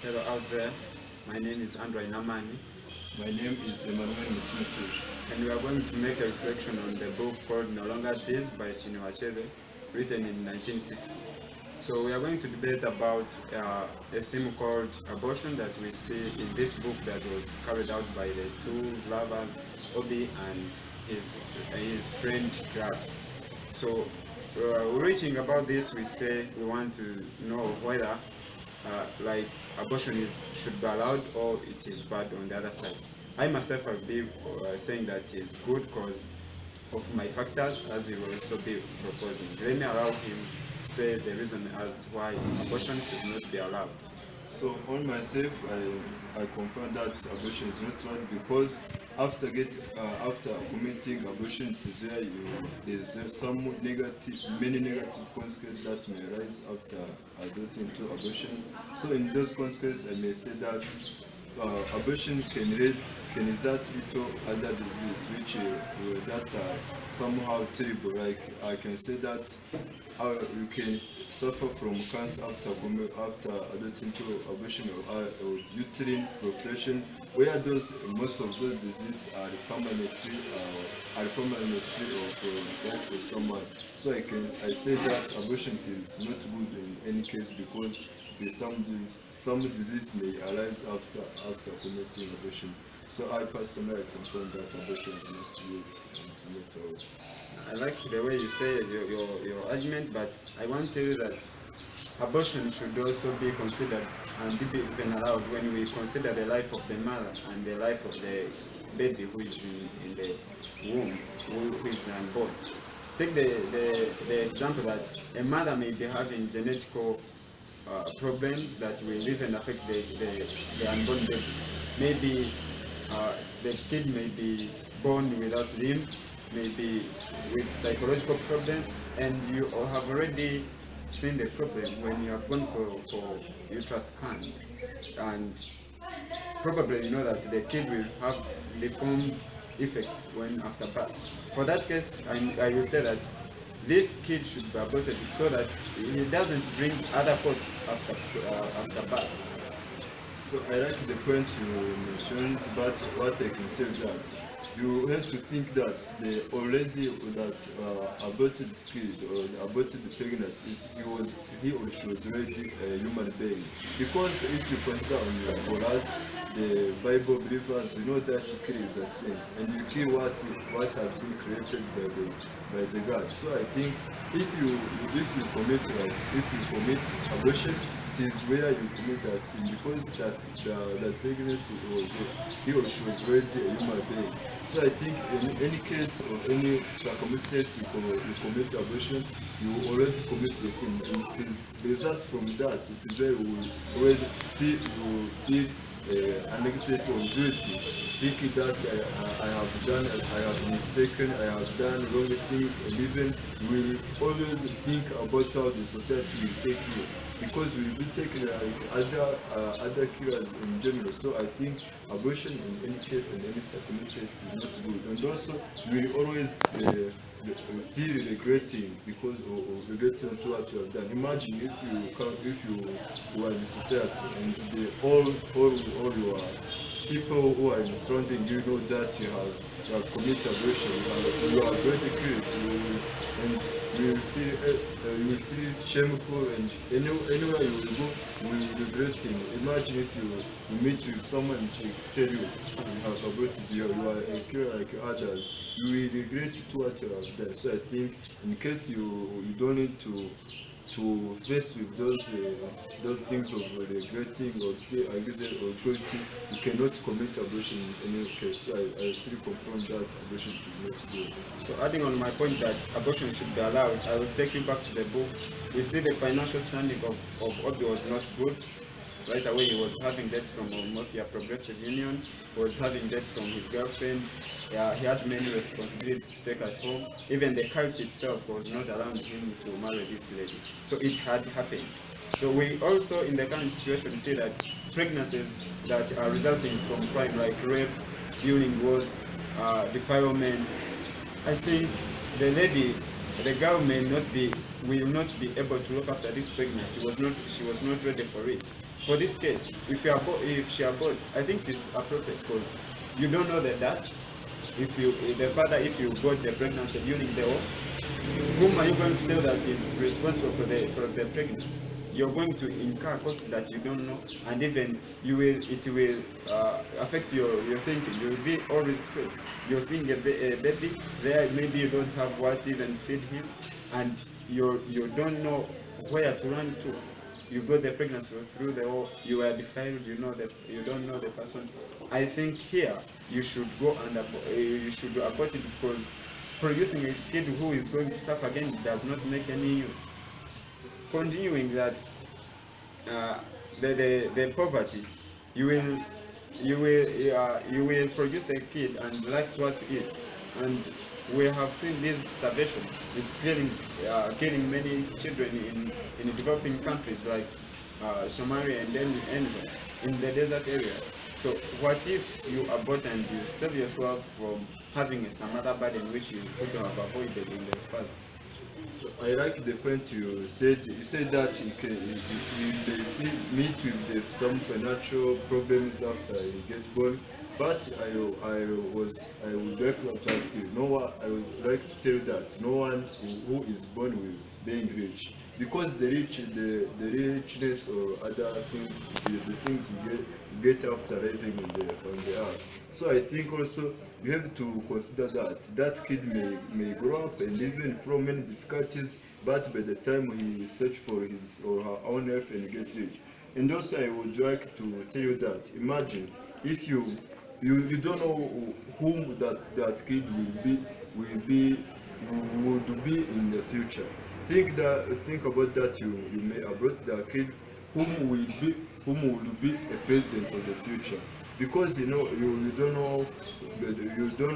Hello out there, my name is Andrew Inamani, My name is Emmanuel Mutimutuje. and we are going to make a reflection on the book called No Longer This by Chinua Achebe, written in 1960. So we are going to debate about a theme called abortion that we see in this book that was carried out by the two lovers, Obi and his friend Clara. So reaching about this, we say we want to know whether like abortion should be allowed or it is bad on the other side. I myself will be saying that is good because of my factors, as he will also be proposing. Let me allow him to say the reason as to why abortion should not be allowed. So on myself, I confirm that abortion is not right because after committing abortion, it is where there's many negative consequences that may arise after adulting to abortion. So in those consequences, I may say that abortion can result into other disease which that are somehow terrible. Like I can say that you can suffer from cancer after adulting to abortion or uterine perforation, where those most of those diseases are permanently of death for someone. So I say that abortion is not good in any case because some disease may arise after committing abortion. So I personally confirm that abortion is not good and it's not all. I like the way you say your argument, but I want to tell you that abortion should also be considered and be even allowed when we consider the life of the mother and the life of the baby who is in the womb, who is unborn. Take the example that a mother may be having genetical problems that will even affect the unborn baby. Maybe the kid may be born without limbs, maybe with psychological problems, and you have already seen the problem when you have gone for uterus scan, and probably you know that the kid will have deformed effects when after birth. For that case, I will say that this kid should be aborted so that it doesn't bring other costs after birth. So I like the point you mentioned, but what I can tell that you have to think that the already that aborted kid or the aborted pregnancy he or she was already a human being. Because if you consider for us the Bible believers, you know that to kill is a sin, and you kill what has been created by the God. So I think if you commit abortion, it is where you commit that sin because that pregnancy was he or she was already a human being. So I think in any case or any circumstance you commit abortion, you already commit the sin, and it is result from that. It is where you will always feel anxiety or guilty, thinking that I have mistaken, I have done wrong things, and even will always think about how the society will take you because we will be taken like other killers in general. So I think abortion in any case and any circumstance is not good, and also we will always feel regretting because of regretting to what you have done. Imagine if you were in society and all your people who are surrounding you know that you have committed abortion, you are already killed, and you will feel shameful, and anywhere you will go, you will regretting. Imagine if you meet with someone and they tell you have aborted, you are a killer like others, you will regret to what you have done. So I think in case you don't need to face with those things of regretting or fear, anxiety or guilty, you cannot commit abortion in any case. So I still confirm that abortion is not good. So adding on my point that abortion should be allowed, I will take you back to the book. We see the financial standing of Obi was not good. Right away he was having debts from Mafia Progressive Union, he was having debts from his girlfriend, he had many responsibilities to take at home. Even the culture itself was not allowing him to marry this lady. So it had happened. So we also in the current situation see that pregnancies that are resulting from crime like rape, bullying, wars, defilement, I think the girl will not be able to look after this pregnancy. She was not ready for it. for this case, if she aborts, I think it's appropriate because you don't know the dad. If you, the father, if you got the pregnancy during the war, whom are you going to tell that is responsible for the pregnancy? You're going to incur costs that you don't know, and even it will affect your thinking. You will be always stressed. You're seeing a baby there, maybe you don't have what to even feed him, and you don't know where to run to. You got the pregnancy through the war, you were defiled, you know that you don't know the person. I think here you should go and you should abort it because producing a kid who is going to suffer again does not make any use. Continuing that, uh, the poverty, you will you will produce a kid and lacks what to eat, and we have seen this starvation is killing many children in developing countries like Somalia and then anywhere in the desert areas. So what if you abort and you save yourself from having some other burden which you could have avoided in the past? So I like the point you said. You said that they meet with some financial problems after you get born. But I would like to ask you. No one. I would like to tell you that no one who is born with being rich, because the richness or other things, the things you get after living on the earth. So I think also you have to consider that kid may grow up and even from many difficulties, but by the time he search for his or her own life and get rich. And also I would like to tell you that imagine if you don't know whom that kid will be in the future. Think about that. You may abort the kid whom will be a president of the future, because you don't know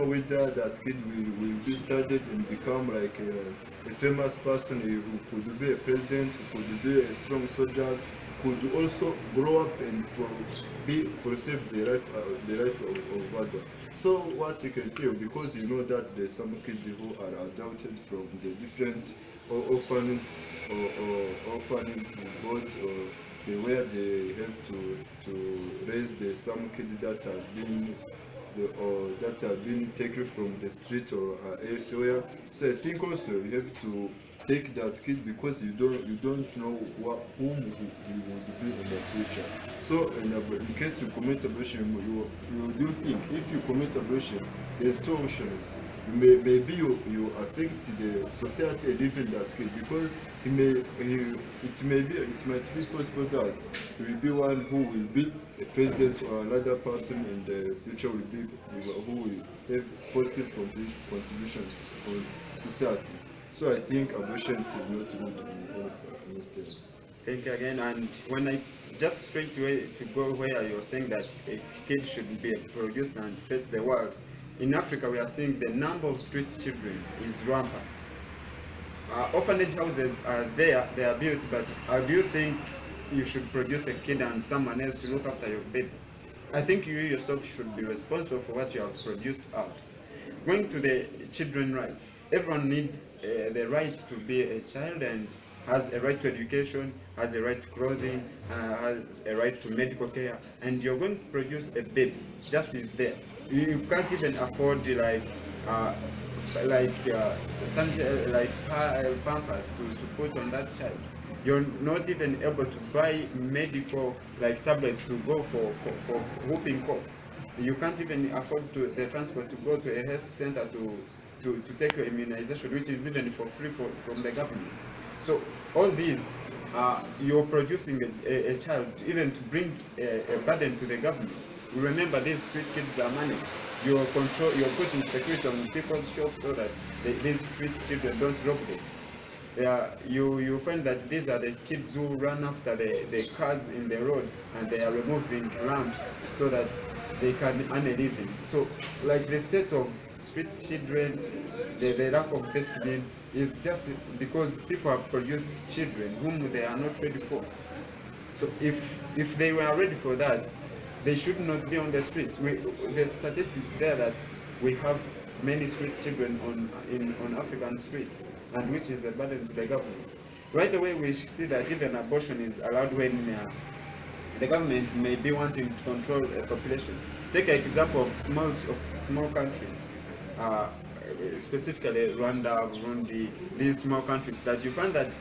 whether that kid will be started and become like a famous person who could be a president, who could be a strong soldier, could also grow up and for save the life of others. So what you can tell, because you know that there's some kids who are adopted from the different orphans or orphans board, or where they have to raise some kids that has been or that have been taken from the street or elsewhere. So I think also you have to take that kid, because you don't know whom you will be in the future. So in case you commit abortion, you do think if you commit abortion, there's two options. Maybe you affect the society living that kid, because it might be possible that you will be one who will be a president, or another person in the future will be who will have positive contributions on society. So I think abortion is not good in any circumstance. Thank you again. And when I just straight away to go where you're saying that a kid should be produced and face the world, in Africa we are seeing the number of street children is rampant. Orphanage houses are there, they are built, but do you think you should produce a kid and someone else to look after your baby? I think you yourself should be responsible for what you have produced out. Going to the children rights, everyone needs the right to be a child and has a right to education, has a right to clothing, has a right to medical care, and you're going to produce a baby, just is there. You can't even afford pampers to put on that child. You're not even able to buy medical tablets to go for whooping cough. You can't even afford the transport to go to a health center to take your immunization, which is even for free from the government. So all these, you're producing a child even to bring a burden to the government. Remember, these street kids are money. You're putting security on people's shops so that these street children don't rob them. You find that these are the kids who run after the cars in the roads, and they are removing lamps so that they can earn a living. So like the state of street children, the lack of basic needs is just because people have produced children whom they are not ready for. So if they were ready for that, they should not be on the streets. The statistics there that we have many street children on African streets, and which is a burden to the government. Right away we see that even abortion is allowed when the government may be wanting to control a population. Take an example of small countries, uh, specifically Rwanda, Burundi, these small countries, that you find that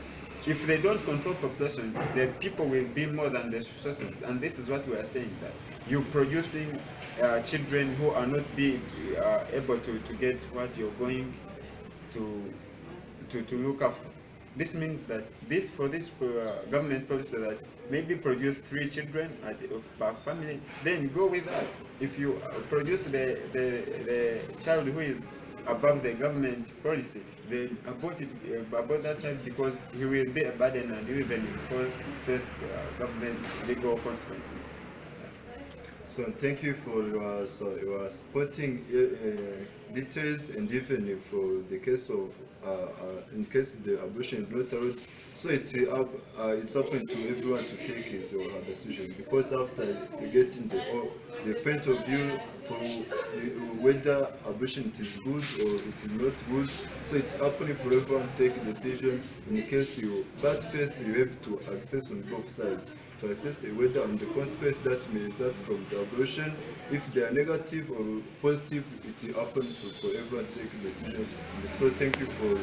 if they don't control population, the people will be more than the resources. And this is what we are saying, that you're producing children who are not be able to get what you're going to to look after. This means that this for this government policy that maybe produce 3 children per family, then go with that. If you produce the child who is above the government policy, then abort that child, because he will be a burden and he will even face government legal consequences. So thank you for your supporting details, and even for the case of in case the abortion is not allowed. So it's open to everyone to take his or her decision, because after getting the point of view for whether abortion is good or it is not good, so it's open for everyone to take a decision. In case but first you have to access on both sides to assess whether on the consequence that may result from the abortion. If they are negative or positive, it is open for everyone to take a decision. So thank you for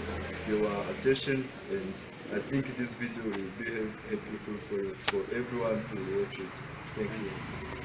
your attention, and I think this video will be helpful for everyone to watch it. Thank you.